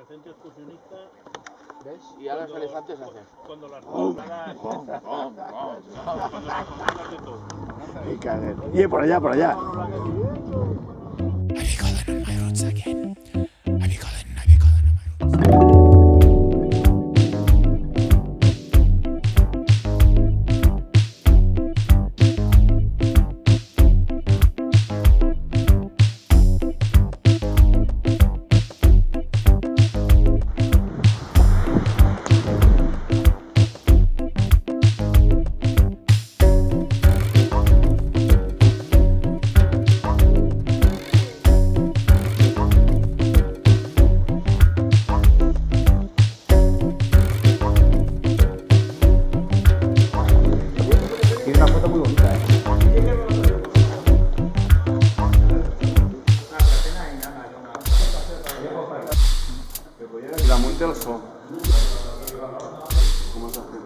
centro excursionista. ¿Ves? Y ahora los elefantes hacen. Cuando las jornadas. Cuando las jornadas de todo. Y por allá, por allá. Tiene una foto muy bonita, ¿eh? La muerte del sol. ¿Cómo se hace?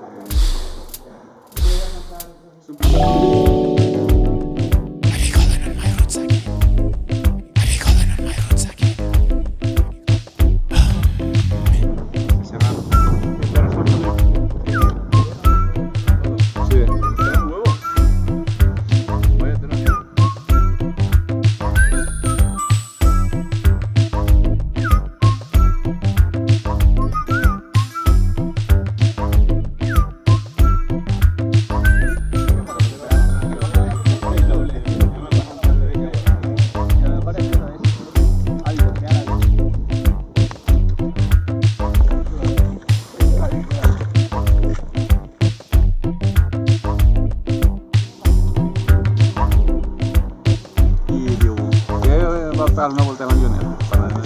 Dar una vuelta en avioneta para eso.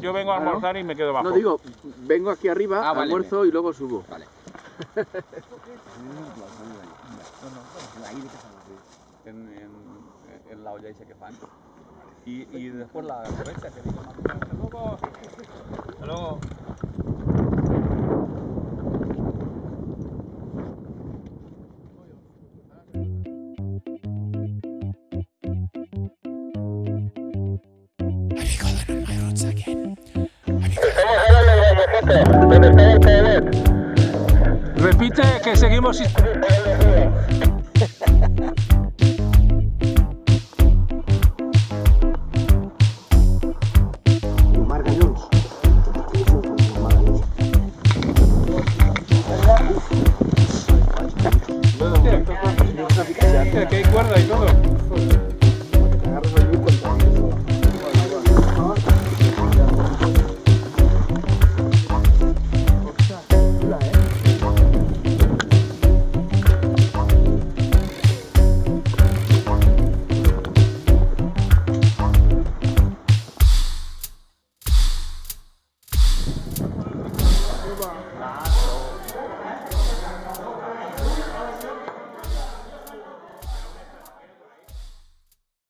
Yo vengo a almorzar y me quedo abajo. No digo, vengo aquí arriba, almuerzo vale. Y luego subo. Vale. en la olla esa que fan. Y después la derecha que digo, hasta luego. Hasta luego. Repite que seguimos.